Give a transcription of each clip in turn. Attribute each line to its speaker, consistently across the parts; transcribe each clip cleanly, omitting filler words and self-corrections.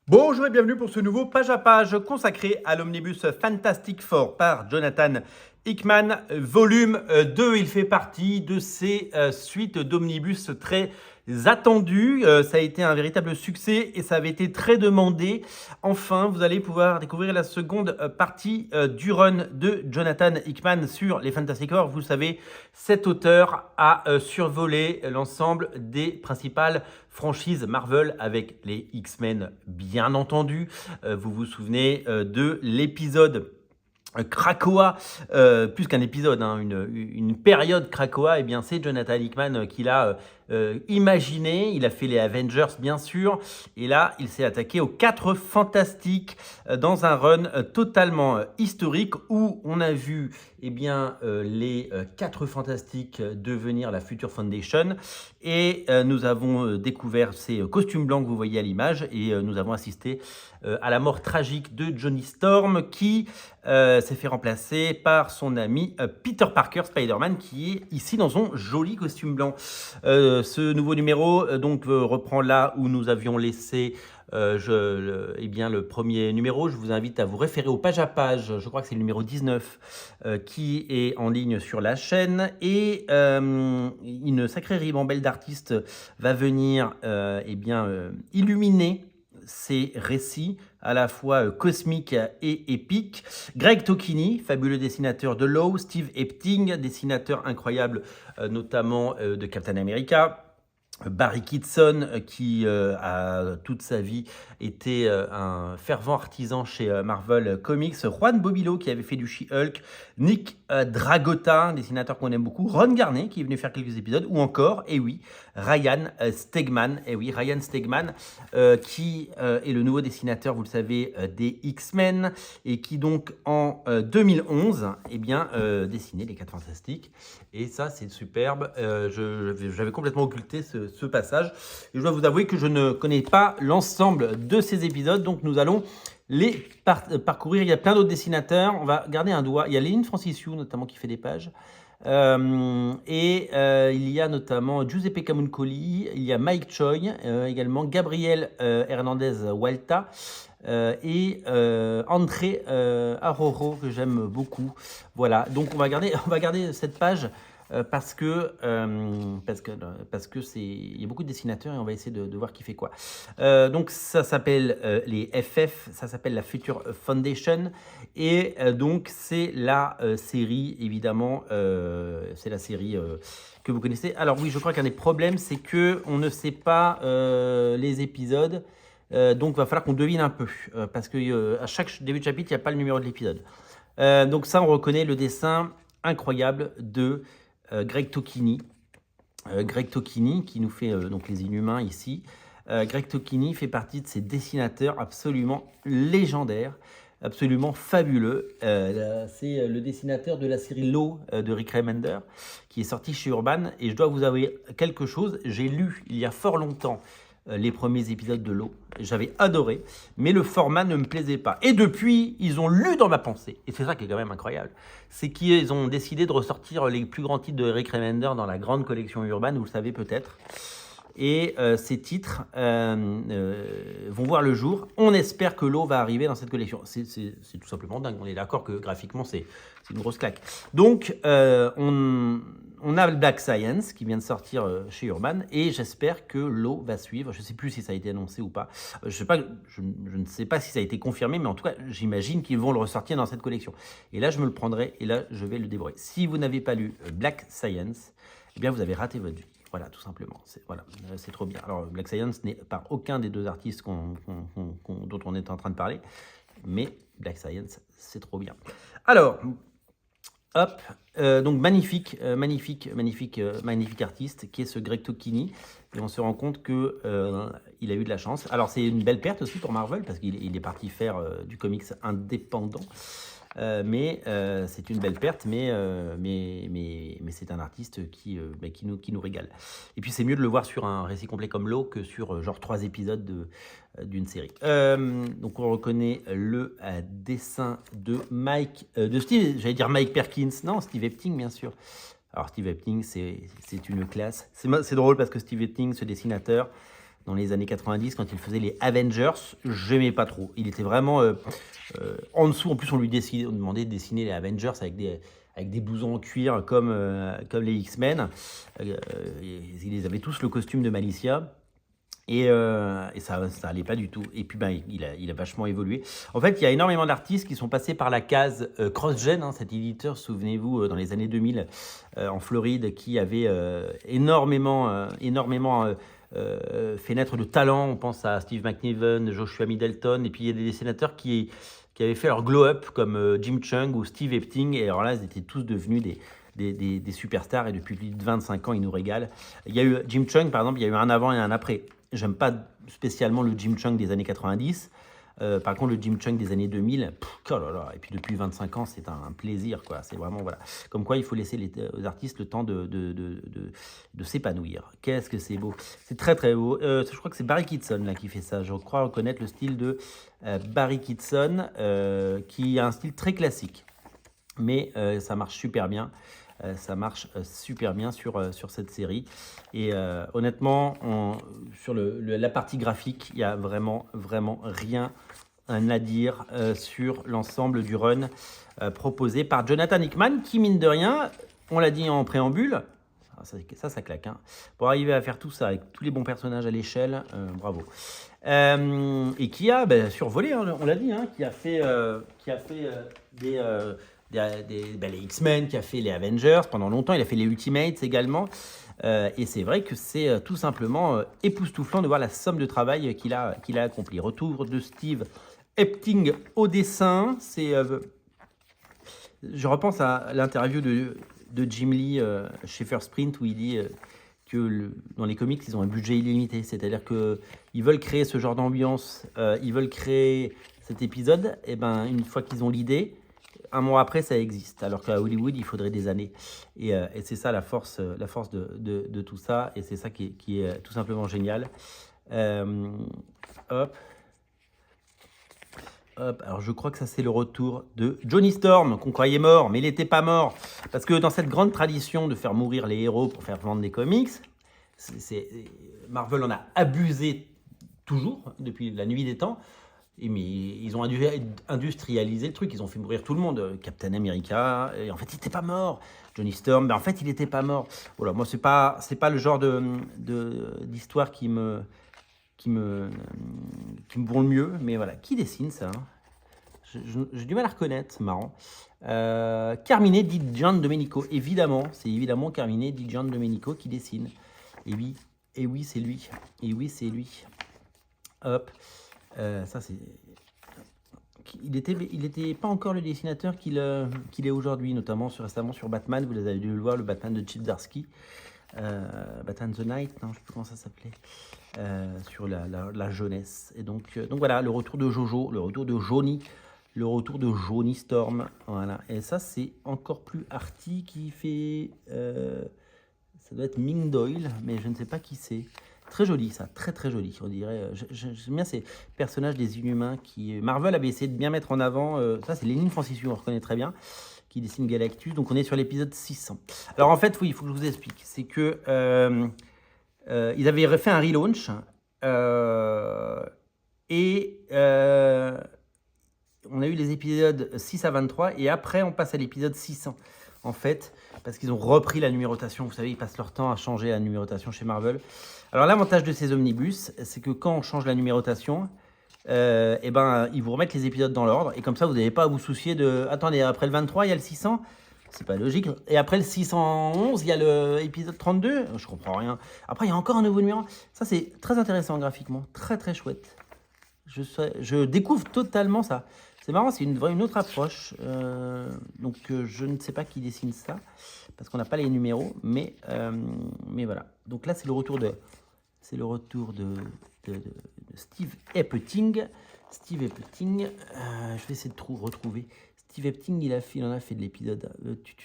Speaker 1: Bonjour et bienvenue pour ce nouveau page à page consacré à l'omnibus Fantastic Four par Jonathan Hickman, volume 2. Il fait partie de ces suites d'omnibus très attendues. Ça a été un véritable succès et ça avait été très demandé. Enfin, vous allez pouvoir découvrir la seconde partie du run de Jonathan Hickman sur les Fantastic Four. Vous le savez, cet auteur a survolé l'ensemble des principales franchises Marvel avec les X-Men, bien entendu. Vous vous souvenez de l'épisode Krakoa, plus qu'un épisode, hein, une période Krakoa, et bien c'est Jonathan Hickman qui l'a imaginé. Il a fait les Avengers, bien sûr, et là, il s'est attaqué aux 4 Fantastiques dans un run totalement historique où on a vu les 4 Fantastiques devenir la Future Foundation et nous avons découvert ces costumes blancs que vous voyez à l'image et nous avons assisté à la mort tragique de Johnny Storm qui s'est fait remplacer par son ami Peter Parker, Spider-Man, qui est ici dans son joli costume blanc. Ce nouveau numéro reprend là où nous avions laissé le premier numéro. Je vous invite à vous référer au page à page, je crois que c'est le numéro 19 qui est en ligne sur la chaîne. Et une sacrée ribambelle d'artistes va venir illuminer ces récits à la fois cosmiques et épiques. Greg Tokiny, fabuleux dessinateur de Law, Steve Epting, dessinateur incroyable notamment de Captain America, Barry Kitson, qui a toute sa vie été un fervent artisan chez Marvel Comics, Juan Bobilo, qui avait fait du She-Hulk, Nick Dragotta, dessinateur qu'on aime beaucoup, Ron Garnet, qui est venu faire quelques épisodes, ou encore, Ryan Stegman, qui est le nouveau dessinateur, vous le savez, des X-Men, et qui donc en 2011, dessinait les 4 Fantastiques, et ça c'est superbe. J'avais complètement occulté ce passage, et je dois vous avouer que je ne connais pas l'ensemble de ces épisodes, donc nous allons les parcourir. Il y a plein d'autres dessinateurs, on va garder un doigt. Il y a Lynn Francis Yu notamment qui fait des pages, il y a notamment Giuseppe Camuncoli, il y a Mike Choi, également Gabriel Hernandez Walta, et André Aroro, que j'aime beaucoup. Voilà, donc on va garder cette page parce que il y a beaucoup de dessinateurs et on va essayer de voir qui fait quoi. Donc ça s'appelle les FF, ça s'appelle la Future Foundation, et donc c'est la série, évidemment, c'est la série que vous connaissez. Alors oui, je crois qu'un des problèmes, c'est que on ne sait pas les épisodes. Donc il va falloir qu'on devine un peu, parce que à chaque début de chapitre, il n'y a pas le numéro de l'épisode. Donc ça, on reconnaît le dessin incroyable de Greg Tokiny. Greg Tokiny qui nous fait donc les Inhumains ici. Greg Tokiny fait partie de ces dessinateurs absolument légendaires, absolument fabuleux. C'est le dessinateur de la série Law de Rick Remender qui est sorti chez Urban, et je dois vous avouer quelque chose, j'ai lu il y a fort longtemps les premiers épisodes de Law. J'avais adoré, mais le format ne me plaisait pas. Et depuis, ils ont lu dans ma pensée. Et c'est ça qui est quand même incroyable. C'est qu'ils ont décidé de ressortir les plus grands titres de Rick Remender dans la grande collection Urban, vous le savez peut-être. Et ces titres vont voir le jour. On espère que Law va arriver dans cette collection. C'est tout simplement dingue. On est d'accord que graphiquement, c'est une grosse claque. Donc, on a le Black Science qui vient de sortir chez Urban, et j'espère que Law va suivre. Je ne sais plus si ça a été annoncé ou pas. Je ne sais pas si ça a été confirmé, mais en tout cas, j'imagine qu'ils vont le ressortir dans cette collection. Et là, je me le prendrai, et là, je vais le dévorer. Si vous n'avez pas lu Black Science, eh bien, vous avez raté votre vie. Voilà, tout simplement. C'est trop bien. Alors, Black Science n'est par aucun des deux artistes dont on est en train de parler, mais Black Science, c'est trop bien. Alors, hop, donc magnifique artiste qui est ce Greg Tokiny, et on se rend compte que il a eu de la chance. Alors, c'est une belle perte aussi pour Marvel parce qu'il est parti faire du comics indépendant. Mais c'est une belle perte, mais c'est un artiste qui nous régale. Et puis c'est mieux de le voir sur un récit complet comme Law que sur genre 3 épisodes d'une série. Donc on reconnaît le dessin de Steve, j'allais dire Mike Perkins, non, Steve Epting bien sûr. Alors Steve Epting, c'est une classe. C'est drôle parce que Steve Epting, ce dessinateur, dans les années 90 quand il faisait les Avengers. J'aimais pas trop. Il était vraiment en dessous. En plus, on lui demandait de dessiner les Avengers avec des blousons en cuir comme les X-Men. Ils avaient tous le costume de Malicia. Et ça allait pas du tout. Et puis, il a vachement évolué. En fait, il y a énormément d'artistes qui sont passés par la case CrossGen, hein, cet éditeur, souvenez-vous, dans les années 2000, en Floride, qui avait énormément fait naître de talents. On pense à Steve McNiven, Joshua Middleton, et puis il y a des dessinateurs qui avaient fait leur glow-up, comme Jim Chung ou Steve Epting. Et alors là, ils étaient tous devenus des superstars, et depuis plus de 25 ans, ils nous régalent. Il y a eu Jim Chung, par exemple, il y a eu un avant et un après. J'aime pas spéciaalement le Jim Chung des années 90. Par contre, le Jim Chung des années 2000, oh là là, et puis depuis 25 ans, c'est un plaisir, quoi. C'est vraiment, voilà. Comme quoi, il faut laisser aux artistes le temps de s'épanouir. Qu'est-ce que c'est beau. C'est très, très beau. Je crois que c'est Barry Kitson, là, qui fait ça. Je crois reconnaître le style de Barry Kitson, qui a un style très classique. Mais ça marche super bien. Ça marche super bien sur cette série. Et honnêtement, sur la partie graphique, il n'y a vraiment rien à dire sur l'ensemble du run proposé par Jonathan Hickman, qui, mine de rien, on l'a dit en préambule, ça claque, hein. Pour arriver à faire tout ça avec tous les bons personnages à l'échelle, bravo. Et qui a survolé, hein, on l'a dit, hein, qui a fait les X-Men, qui a fait les Avengers pendant longtemps, il a fait les Ultimates également. Et c'est vrai que c'est tout simplement époustouflant de voir la somme de travail qu'il a accompli. Retour de Steve Epting au dessin. Je repense à l'interview de Jim Lee chez First Print, où il dit que dans les comics, ils ont un budget illimité. C'est-à-dire qu'ils veulent créer ce genre d'ambiance, ils veulent créer cet épisode, et une fois qu'ils ont l'idée, un mois après, ça existe. Alors qu'à Hollywood, il faudrait des années. Et c'est ça la force de tout ça. Et c'est ça qui est tout simplement génial. Hop. Alors je crois que ça, c'est le retour de Johnny Storm, qu'on croyait mort, mais il n'était pas mort. Parce que dans cette grande tradition de faire mourir les héros pour faire vendre des comics, Marvel en a abusé toujours, depuis la nuit des temps. Mais ils ont industrialisé le truc, ils ont fait mourir tout le monde. Captain America, et en fait, il n'était pas mort. Johnny Storm, en fait, il n'était pas mort. Voilà, moi, c'est pas le genre d'histoire qui me vont le mieux. Mais voilà, qui dessine ça, hein? J'ai du mal à reconnaître, c'est marrant. Carmine Di Giandomenico, évidemment, c'est évidemment Carmine Di Giandomenico qui dessine. Et oui, c'est lui. Et oui, c'est lui. Hop. Ça, c'est... Il était pas encore le dessinateur qu'il est aujourd'hui, notamment récemment sur Batman. Vous avez dû le voir, le Batman de Chip Zdarsky. Batman the Night, non, je ne sais plus comment ça s'appelait. Sur la jeunesse. Et donc voilà, le retour de Jojo, le retour de Johnny, le retour de Johnny Storm. Voilà. Et ça, c'est encore plus arty qui fait... ça doit être Ming Doyle, mais je ne sais pas qui c'est. Très joli, ça, très très joli, on dirait. J'aime bien ces personnages des Inhumains qui... Marvel avait essayé de bien mettre en avant. Ça, c'est Lénine Francisu, on reconnaît très bien, qui dessine Galactus. Donc, on est sur l'épisode 600. Alors, en fait, oui, il faut que je vous explique. C'est que ils avaient refait un relaunch. On a eu les épisodes 6 à 23. Et après, on passe à l'épisode 600. En fait, parce qu'ils ont repris la numérotation. Vous savez, ils passent leur temps à changer la numérotation chez Marvel. Alors, l'avantage de ces omnibus, c'est que quand on change la numérotation, ils vous remettent les épisodes dans l'ordre. Et comme ça, vous n'avez pas à vous soucier de... Attendez, après le 23, il y a le 600. C'est pas logique. Et après le 611, il y a l'épisode 32. Je comprends rien. Après, il y a encore un nouveau numéro. Ça, c'est très intéressant graphiquement. Très, très chouette. Je découvre totalement ça. C'est marrant, c'est une autre approche. Je ne sais pas qui dessine ça, parce qu'on n'a pas les numéros, mais voilà. Donc là, c'est le retour de Steve Epting. Steve Epting, je vais essayer de retrouver. Steve Epting, il en a fait de l'épisode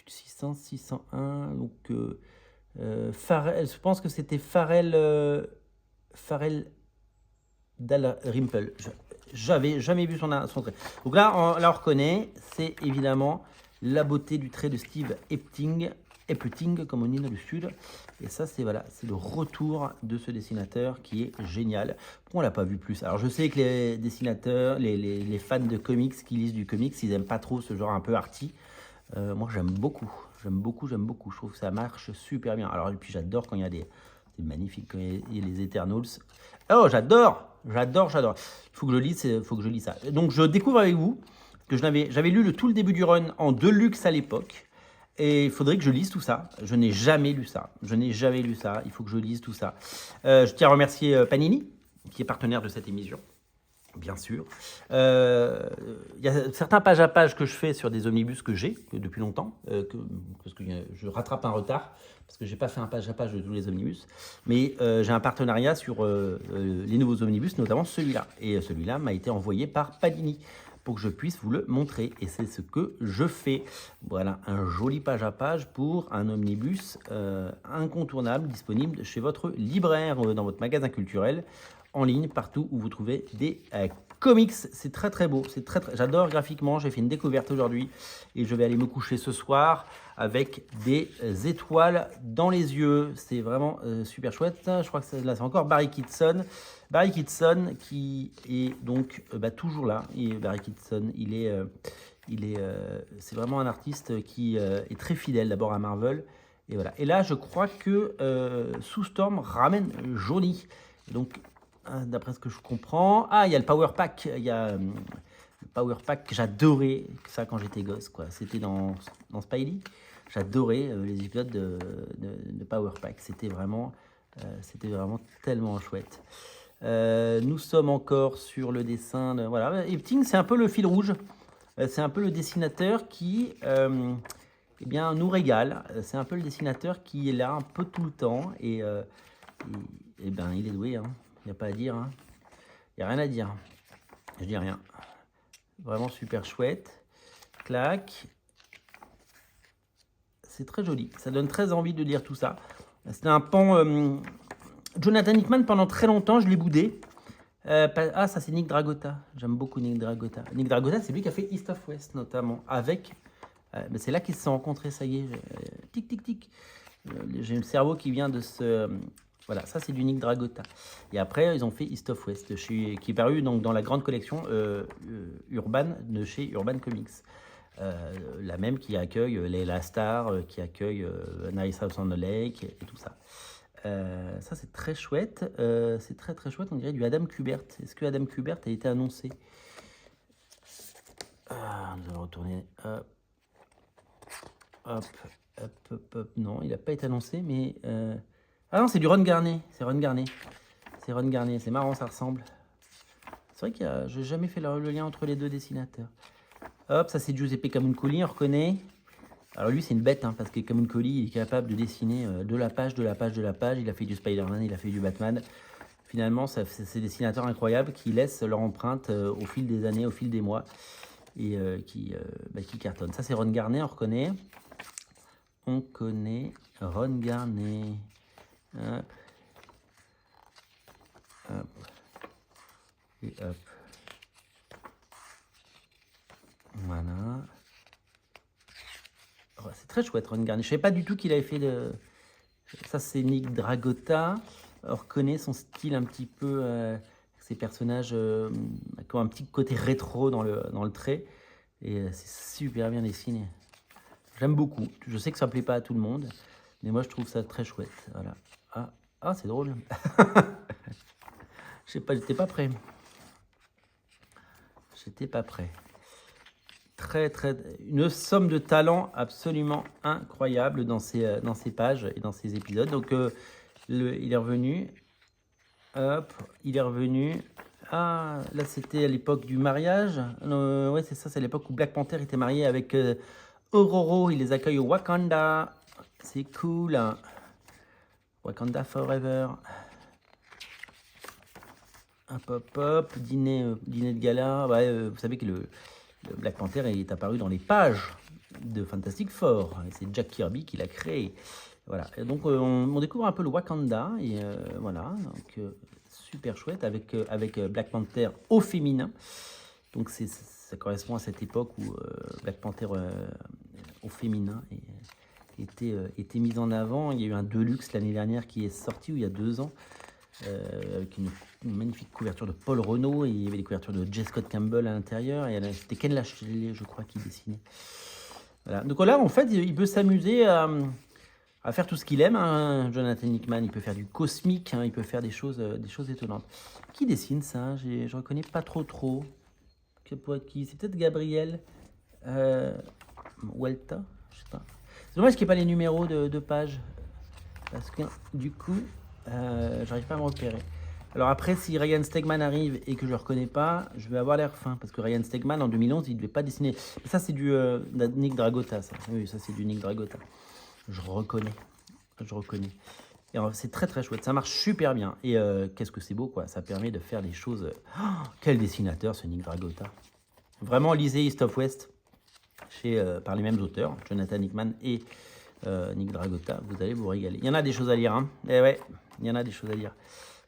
Speaker 1: 600, 601. Donc, je pense que c'était Farrell Dalrymple. J'avais jamais vu son trait. Donc là, on reconnaît, c'est évidemment la beauté du trait de Steve Epting. Epting, comme on dit dans le sud. Et ça, c'est voilà, c'est le retour de ce dessinateur qui est génial. Pourquoi on l'a pas vu plus? Alors, je sais que les dessinateurs, les fans de comics qui lisent du comics, ils aiment pas trop ce genre un peu arty. Moi, j'aime beaucoup. J'aime beaucoup, j'aime beaucoup. Je trouve que ça marche super bien. Alors, et puis, j'adore quand il y a des... C'est magnifique quand il y a les Eternals. Oh, j'adore! J'adore, j'adore. Il faut que je lise, faut que je lise ça. Donc, je découvre avec vous que j'avais lu tout le début du run en deluxe à l'époque. Et il faudrait que je lise tout ça. Je n'ai jamais lu ça. Je n'ai jamais lu ça. Il faut que je lise tout ça. Je tiens à remercier Panini, qui est partenaire de cette émission. Bien sûr. Il y a certains page à page que je fais sur des omnibus que j'ai depuis longtemps, parce que je rattrape un retard, parce que je n'ai pas fait un page à page de tous les omnibus. Mais j'ai un partenariat sur les nouveaux omnibus, notamment celui-là. Et celui-là m'a été envoyé par Panini pour que je puisse vous le montrer. Et c'est ce que je fais. Voilà, un joli page à page pour un omnibus incontournable, disponible chez votre libraire, dans votre magasin culturel, en ligne, partout où vous trouvez des comics. C'est très très beau, c'est très. J'adore graphiquement. J'ai fait une découverte aujourd'hui et je vais aller me coucher ce soir avec des étoiles dans les yeux. C'est vraiment super chouette. Je crois que là c'est encore Barry Kitson. Barry Kitson qui est donc toujours là. Et Barry Kitson, c'est vraiment un artiste qui est très fidèle d'abord à Marvel. Et voilà. Et là, je crois que Sue Storm ramène Johnny. Donc, d'après ce que je comprends, il y a le Power Pack. Il y a le Power Pack que j'adorais ça quand j'étais gosse, quoi. C'était dans Spidey. J'adorais les épisodes de Power Pack. C'était vraiment tellement chouette. Nous sommes encore sur le dessin. Voilà. Epting, c'est un peu le fil rouge. C'est un peu le dessinateur qui nous régale. C'est un peu le dessinateur qui est là un peu tout le temps. Et il est doué. Il n'y a pas à dire. Il n'y a rien à dire. Je dis rien. Vraiment super chouette. Clac. C'est très joli. Ça donne très envie de lire tout ça. C'était un pan... Jonathan Hickman, pendant très longtemps, je l'ai boudé. Ça c'est Nick Dragotta. J'aime beaucoup Nick Dragotta. Nick Dragotta, c'est lui qui a fait East of West, notamment. Avec... c'est là qu'ils se sont rencontrés, ça y est. Tic, tic, tic. J'ai le cerveau qui vient de ce... Voilà, ça c'est du Nick Dragotta. Et après, ils ont fait East of West, qui est paru donc, dans la grande collection Urban de chez Urban Comics. La même qui accueille Layla Starr, qui accueille Nice House on the Lake et tout ça. Ça c'est très chouette. C'est très très chouette, on dirait du Adam Kubert. Est-ce que Adam Kubert a été annoncé? Nous allons retourner. Hop. Non, il n'a pas été annoncé, mais... Ah non, c'est du Ron Garnet. C'est Ron Garnet. C'est marrant, ça ressemble. C'est vrai que je n'ai jamais fait le lien entre les deux dessinateurs. Hop, ça c'est Giuseppe Camuncoli, on reconnaît. Alors lui, c'est une bête, parce que Camuncoli est capable de dessiner de la page. Il a fait du Spider-Man, il a fait du Batman. Finalement, c'est ces dessinateurs incroyables qui laissent leur empreinte au fil des années, au fil des mois, et qui cartonnent. Ça, c'est Ron Garnet, on reconnaît. On connaît Ron Garnet. Hop. Et hop. Voilà. Oh, c'est très chouette, Ron Garnet. Je ne savais pas du tout qu'il avait fait de... Ça, c'est Nick Dragotta. On reconnaît son style un petit peu... ces personnages qui ont un petit côté rétro dans le trait. Et c'est super bien dessiné. J'aime beaucoup. Je sais que ça ne plaît pas à tout le monde. Mais moi, je trouve ça très chouette. Voilà. C'est drôle. Je sais pas, j'étais pas prêt. Une somme de talent absolument incroyable dans ces pages et dans ces épisodes. Donc, il est revenu. Hop, il est revenu. Là, c'était à l'époque du mariage. Ouais, c'est ça, c'est l'époque où Black Panther était marié avec Ororo. Il les accueille au Wakanda. C'est cool. Wakanda Forever. Hop, dîner de gala. Vous savez que le Black Panther est apparu dans les pages de Fantastic Four. C'est Jack Kirby qui l'a créé. Voilà. Et donc, on découvre un peu le Wakanda. Et voilà. Donc, super chouette avec Black Panther au féminin. Donc, ça correspond à cette époque où Black Panther au féminin était mise en avant. Il y a eu un Deluxe l'année dernière qui est sorti, ou il y a 2 ans, avec une magnifique couverture de Paul Renaud, et il y avait des couvertures de J. Scott Campbell à l'intérieur, et c'était Ken Lashley, je crois, qui dessinait. Voilà. Donc là, en fait, il peut s'amuser à faire tout ce qu'il aime, hein. Jonathan Hickman, il peut faire du cosmique, hein, il peut faire des choses étonnantes. Qui dessine ça? Je reconnais pas trop. Que pourrait être qui? C'est peut-être Gabriel Walta, je sais pas. C'est dommage qu'il n'y ait pas les numéros de page, parce que du coup, j'arrive pas à me repérer. Alors après, si Ryan Stegman arrive et que je ne reconnais pas, je vais avoir l'air fin, parce que Ryan Stegman, en 2011, il ne devait pas dessiner. Ça, c'est du Nick Dragotta, ça. Oui, ça, c'est du Nick Dragotta. Je reconnais. Et c'est très chouette, ça marche super bien. Et qu'est-ce que c'est beau, quoi. Ça permet de faire des choses... Oh, quel dessinateur, ce Nick Dragotta. Vraiment, lisez East of West, par les mêmes auteurs, Jonathan Hickman et Nick Dragotta. Vous allez vous régaler. Il y en a des choses à lire, hein. Eh ouais, il y en a des choses à lire.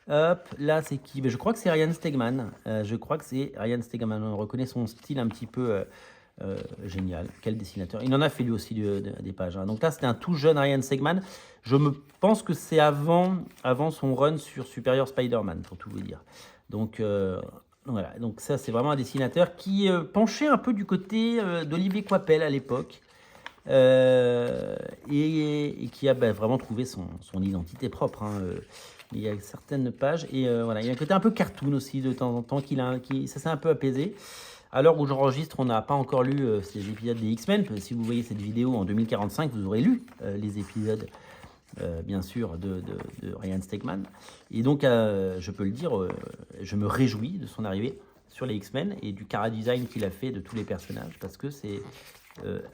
Speaker 1: Hop, là c'est qui? Je crois que c'est Ryan Stegman. On reconnaît son style un petit peu génial. Quel dessinateur. Il en a fait lui aussi des pages, hein. Donc là c'était un tout jeune Ryan Stegman. Je pense que c'est avant son run sur Superior Spider-Man, pour tout vous dire. Donc voilà. Donc ça c'est vraiment un dessinateur qui penchait un peu du côté d'Olivier Coipel à l'époque. Et qui a vraiment trouvé son identité propre, hein. Il y a certaines pages, et voilà, il y a un côté un peu cartoon aussi de temps en temps, ça s'est un peu apaisé. À l'heure où j'enregistre, on n'a pas encore lu ces épisodes des X-Men. Si vous voyez cette vidéo en 2045, vous aurez lu les épisodes, bien sûr, de Ryan Stegman. Et donc, je peux le dire, je me réjouis de son arrivée sur les X-Men et du chara-design qu'il a fait de tous les personnages, parce que c'est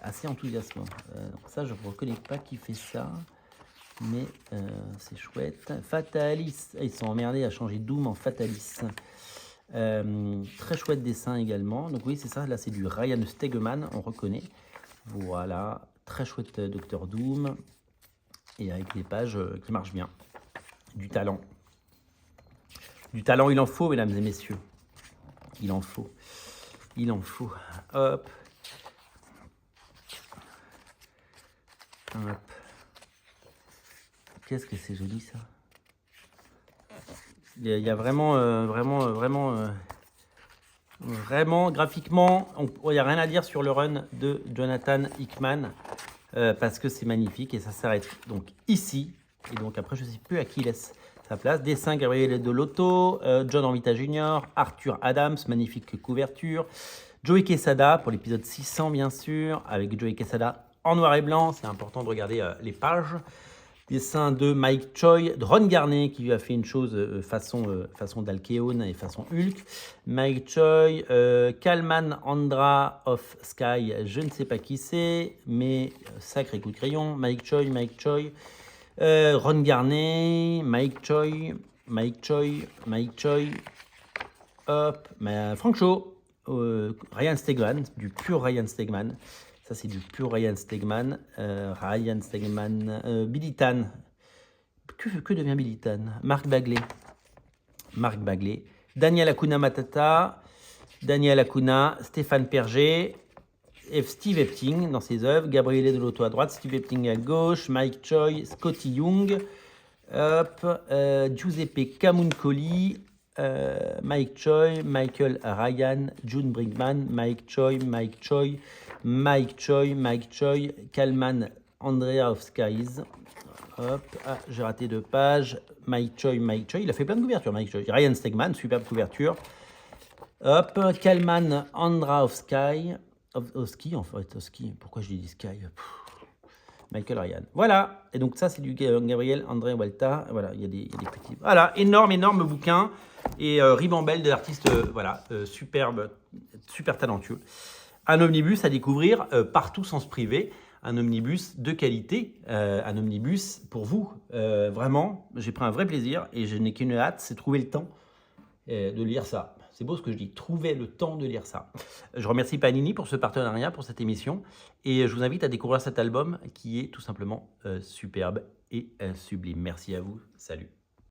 Speaker 1: assez enthousiasmant. Donc ça, je ne reconnais pas qui fait ça. Mais c'est chouette. Fatalis, ils sont emmerdés à changer Doom en Fatalis. Très chouette dessin également. Donc oui, c'est ça, là c'est du Ryan Stegman, on reconnaît. Voilà, très chouette Dr Doom. Et avec des pages qui marchent bien. Du talent. Du talent, il en faut, mesdames et messieurs. Il en faut. Hop. Qu'est-ce que c'est joli, ça. Il y a vraiment, graphiquement, il n'y a rien à dire sur le run de Jonathan Hickman, parce que c'est magnifique, et ça s'arrête donc ici. Et donc après, je ne sais plus à qui il laisse sa place. Dessin Gabriele Dell'Otto, John Romita Jr., Arthur Adams, magnifique couverture. Joey Quesada pour l'épisode 600, bien sûr, avec Joey Quesada en noir et blanc. C'est important de regarder les pages. Dessin de Mike Choi, de Ron Garnet qui lui a fait une chose façon d'Alkeon et façon Hulk. Mike Choi, Kalman Andra of Sky, je ne sais pas qui c'est, mais sacré coup de crayon. Mike Choi, Ron Garnet, Mike Choi, hop, Frank Shaw, Ryan Stegman, du pur Ryan Stegman. Ça, c'est du pur Ryan Stegman. Billy Tan. Que devient Billy Tan? Marc Bagley. Daniel Acuna Matata. Stéphane Perger. Steve Epting dans ses œuvres. Gabriele Dell'Otto à droite. Steve Epting à gauche. Mike Choi. Scotty Young. Giuseppe Camuncoli. Mike Choi. Michael Ryan. June Brinkman. Mike Choi. Kalman Andrea of Skies. Hop, j'ai raté 2 pages. Mike Choi, il a fait plein de couvertures, Mike Choi. Ryan Stegman, superbe couverture. Hop, Kalman Andra of Sky. Of Ski, en fait, pourquoi je dis Sky? Michael Ryan. Voilà, et donc ça c'est du Gabriel André Walta. Voilà, il y a des petits. Voilà, énorme bouquin. Et ribambelle de l'artiste, superbe, super talentueux. Un omnibus à découvrir partout sans se priver. Un omnibus de qualité, un omnibus pour vous. Vraiment, j'ai pris un vrai plaisir et je n'ai qu'une hâte, c'est trouver le temps de lire ça. C'est beau ce que je dis, trouver le temps de lire ça. Je remercie Panini pour ce partenariat, pour cette émission. Et je vous invite à découvrir cet album qui est tout simplement superbe et sublime. Merci à vous, salut.